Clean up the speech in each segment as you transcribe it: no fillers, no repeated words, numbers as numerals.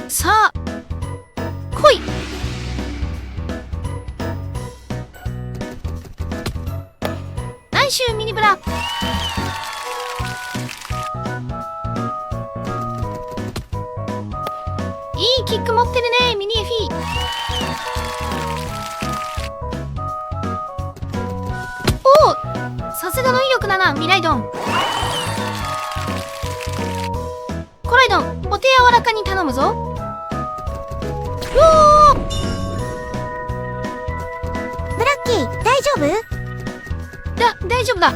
さあ来い。ナイスミニブラ。いいキック持ってるねミニエフィ。おお、さすがの威力だなミライドン。コライドン、お手柔らかに頼むぞ。うおー、ブラッキー、大丈夫？大丈夫だ。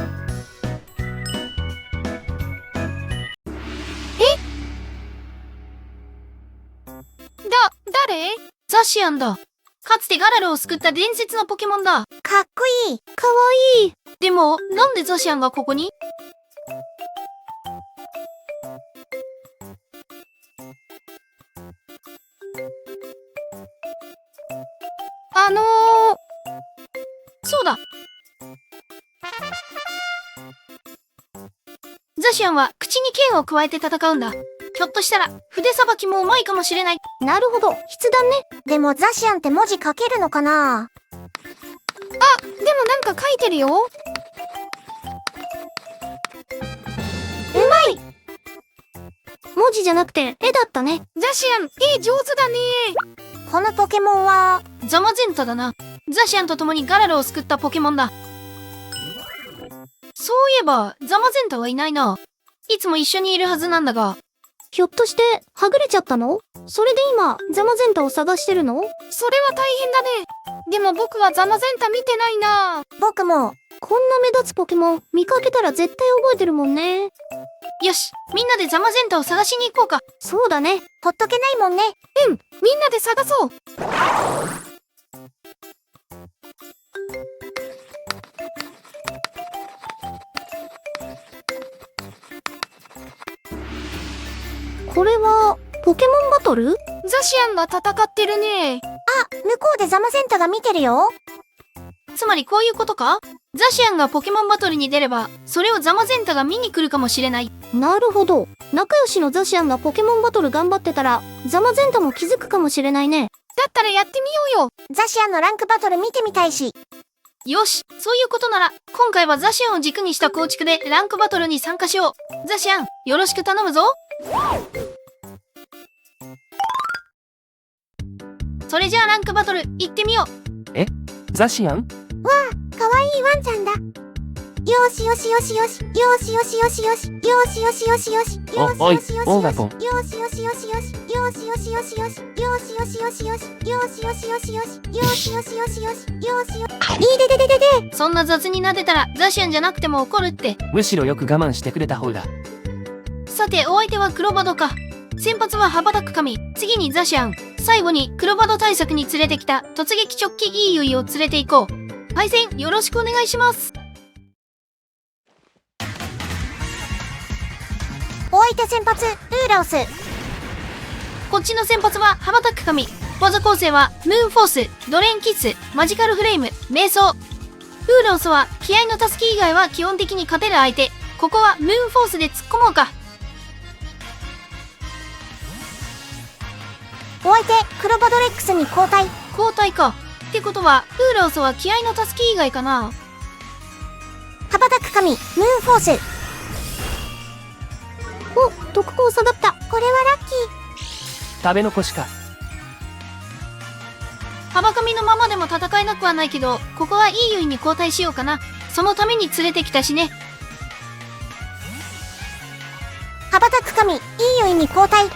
誰？ザシアンだ。かつてガラルを救った伝説のポケモンだ。かっこいい。かわいい。でも、なんでザシアンがここに？そうだ。ザシアンは口に剣を加えて戦うんだ。ひょっとしたら筆さばきもうまいかもしれない。なるほど、筆談ね。でもザシアンって文字書けるのかな？でもなんか書いてるよ。うまい。文字じゃなくて絵だったね。ザシアン、絵上手だね。このポケモンはザマゼンタだな。ザシアンと共にガラルを救ったポケモンだ。そういえばザマゼンタはいないな。いつも一緒にいるはずなんだが。ひょっとしてはぐれちゃったの？それで今ザマゼンタを探してるの？それは大変だね。でも僕はザマゼンタ見てないな。僕も。こんな目立つポケモン見かけたら絶対覚えてるもんね。よし、みんなでザマゼンタを探しに行こうか。そうだね。ほっとけないもんね。うん、みんなで探そう。これはポケモンバトル？ザシアンが戦ってるね。あ、向こうでザマゼンタが見てるよ。つまりこういうことか？ザシアンがポケモンバトルに出れば、それをザマゼンタが見に来るかもしれない。なるほど。仲良しのザシアンがポケモンバトル頑張ってたら、ザマゼンタも気づくかもしれないね。だったらやってみようよ。ザシアンのランクバトル見てみたいし。よし、そういうことなら、今回はザシアンを軸にした構築でランクバトルに参加しよう。ザシアン、よろしく頼むぞ。それじゃあランクバトル行ってみよう。ザシアン？わあ、かわいいワンちゃんだ。よしよしよしよし。よしよしよしよし。よしよしよしよし。おい、オーガポン。よしよしよしよし。よしよしよしよし。よしよしよしよし。よしよしよしよし。よしよしよしよし。よしよし。いででででで。そんな雑に撫でたらザシアンじゃなくても怒るって。むしろよく我慢してくれた方が。さてお相手はクロバドか。先発は羽ばたく神、次にザシアン、最後にクロバド対策に連れてきた突撃直帰イーユイを連れて行こう。対戦よろしくお願いします。お相手先発、ルーラオス。こっちの先発は羽ばたく神、技構成はムーンフォース、ドレンキッス、マジカルフレーム、瞑想。ウーラオスは気合の助け以外は基本的に勝てる相手。ここはムーンフォースで突っ込もうか。お相手、クロバドレックスに交代。交代か。ってことはウーラオスは気合の助け以外かな。羽ばたく神、ムーンフォース。お、特攻下がった。これはラッキー。食べ残しか。羽ばかみのままでも戦えなくはないけど、ここはイーユイに交代しようかな。そのために連れてきたしね。羽ばたく神、イーユイに交代。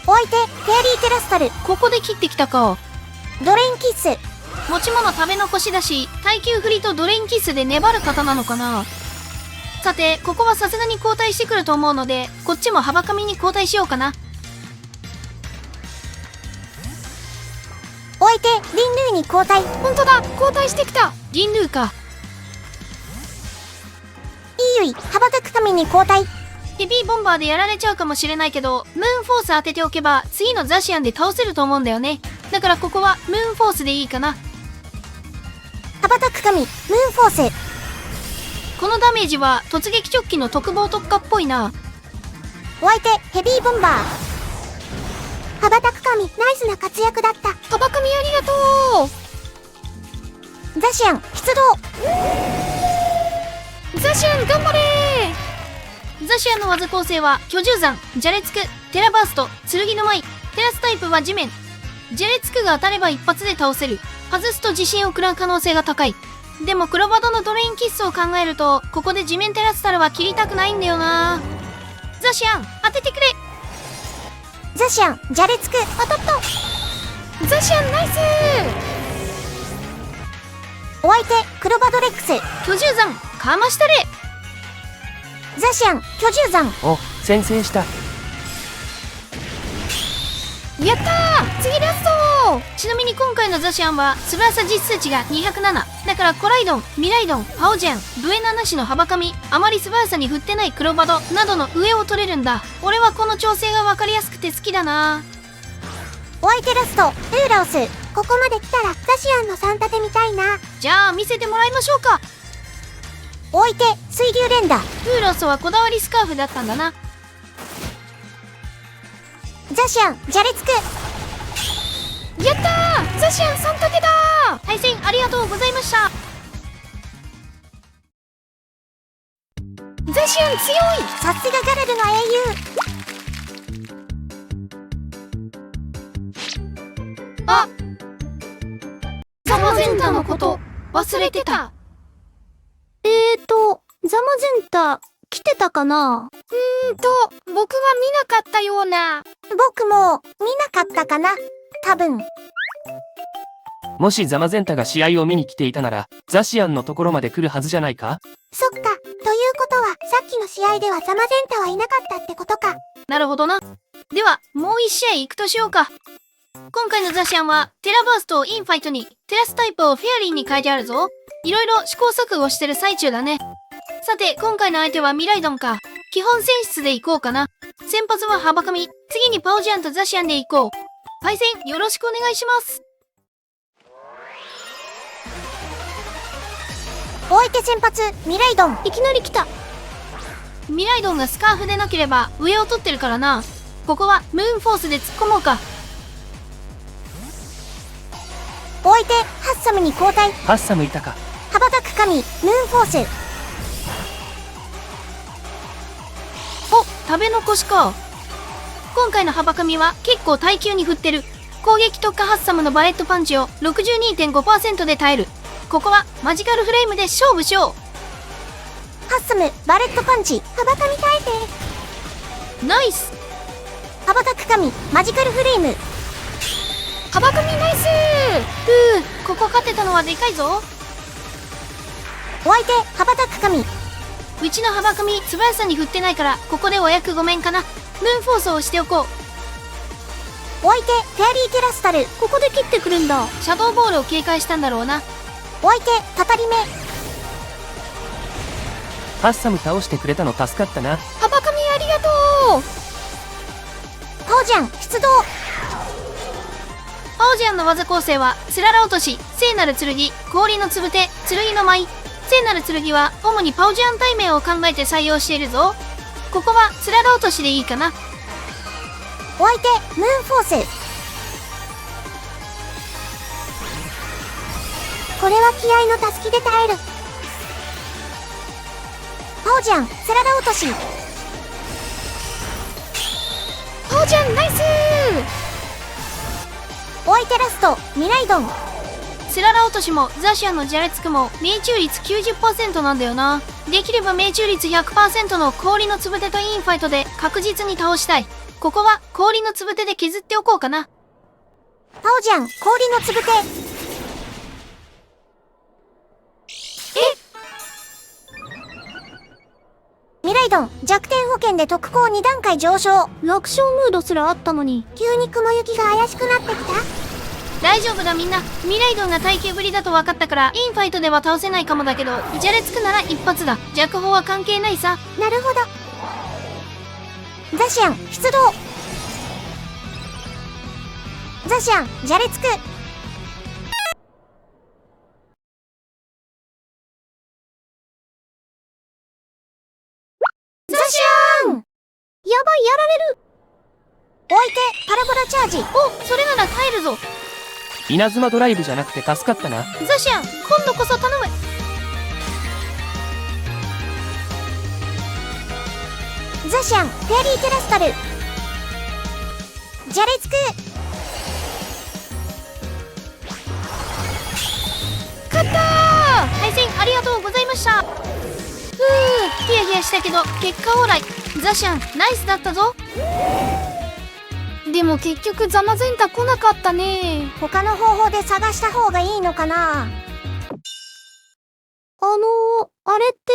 お相手、フェアリーテラスタル。ここで切ってきたか。ドレインキッス。持ち物食べ残しだし、耐久振りとドレインキッスで粘る方なのかな。さてここはさすがに交代してくると思うので、こっちも羽ばかみに交代しようかな。お相手、リンルーに交代。ほんとだ、交代してきた。リンルーか。イーユイ、羽ばたく神に交代。ヘビーボンバーでやられちゃうかもしれないけど、ムーンフォース当てておけば次のザシアンで倒せると思うんだよね。だからここはムーンフォースでいいかな。羽ばたく神、ムーンフォース。このダメージは突撃直帰の特防特化っぽいな。お相手ヘビーボンバー。羽ばたく神、ナイスな活躍だった。カバカミありがとザシアン出動。う。ザシアン頑張れー。ザシアンの技構成は居住山、ジャレツク、テラバースト、剣の舞。テラスタイプは地面。ジャレツクが当たれば一発で倒せる。外すと自信を食らう可能性が高い。でも黒バドのドレインキッスを考えると、ここで地面テラスタルは切りたくないんだよな。ザシアン当ててくれ。ザシアンジャレツク当たった。ザシアンナイス。お相手クロバドレックス。居住山かましたれ。ザシアン居住山。お、先制した。やったー。次ラスト。ちなみに今回のザシアンは素早さ実数値が207だから、コライドン、ミライドン、パオジェン、ブエナなしの幅神、あまり素早さに振ってないクロバドなどの上を取れるんだ。俺はこの調整が分かりやすくて好きだな。お相手ラストウーラオス。ここまで来たらザシアンの3立てみたいな。じゃあ見せてもらいましょうか。お相手水流連打。ウーロスはこだわりスカーフだったんだな。ザシアンジャレツク。やったー。ザシアン3立てだー。対戦ありがとうございました。ザシアン強い。さすがガラルの英雄。あ、ザマゼンタのこと忘れてた。ザマゼンタ来てたかな。僕は見なかったような。僕も見なかったかな、多分。もしザマゼンタが試合を見に来ていたなら、ザシアンのところまで来るはずじゃないか。そっか。ということはさっきの試合ではザマゼンタはいなかったってことか。なるほどな。ではもう一試合行くとしようか。今回のザシアンはテラバーストをインファイトに、テラスタイプをフェアリーに変えてあるぞ。いろいろ試行錯誤してる最中だね。さて今回の相手はミライドンか。基本選出で行こうかな。先発はハバカミ、次にパオジアンとザシアンで行こう。対戦よろしくお願いします。お相手先発ミライドン。いきなり来た。ミライドンがスカーフでなければ上を取ってるからな。ここはムーンフォースで突っ込もうか。お相手ハッサムに交代。ハッサムいたか。羽ばたく神ムーンフォース。お、食べ残しか。今回のハバカミは結構耐久に振ってる。攻撃特化ハッサムのバレットパンチを 62.5% で耐える。ここはマジカルフレームで勝負しよハッサムバレットパンチ。羽ばたみ耐えて。う。ナイス。羽ばたく神マジカルフレーム。ハバカミナイス。ここ勝てたのはでかいぞ。お相手羽ばたく神。うちのハバカミ素早さに振ってないから、ここでお役御免かな。ムーンフォースをしておこう。お相手フェアリーテラスタル。ここで切ってくるんだ。シャドーボールを警戒したんだろうな。お相手たたり目。ハッサム倒してくれたの助かったな。ハバカミありがとう。パオジャン出動。パオジアンの技構成はつらら落とし、聖なる剣、氷のつぶて、剣の舞。聖なる剣は主にパオジアン対面を考えて採用しているぞ。ここはつらら落としでいいかな。お相手ムーンフォース。これは気合のたすきで耐える。パオジャンつらら落とし。パオジャンナイス。お相手ラストミライドン。つらら落としもザシアンのジャレツクも命中率 90% なんだよな。できれば命中率 100% の氷のつぶてとインファイトで確実に倒したい。ここは氷のつぶてで削っておこうかな。パオジャン氷のつぶて。ミライドン弱点保険で特攻2段階上昇。楽勝ムードすらあったのに。急に雲行きが怪しくなってきた。大丈夫だみんな。ミライドンが耐久ぶりだと分かったからインファイトでは倒せないかもだけど、ジャレつくなら一発だ。弱砲は関係ないさ。なるほど。ザシアン出動。ザシアンジャレつく。ザシアン。やばいやられる。置いて、パラボラチャージ。お、それなら耐えるぞ。稲妻ドライブじゃなくて助かったな。ザシアン、今度こそ頼む。ザシャン、フェアリーテラスタル。じゃれつく。勝ったー。対戦ありがとうございました。ヒヤヒヤしたけど結果オーライ。ザシャンナイスだったぞ。でも結局ザマゼンタ来なかったね。他の方法で探した方がいいのかな。あれって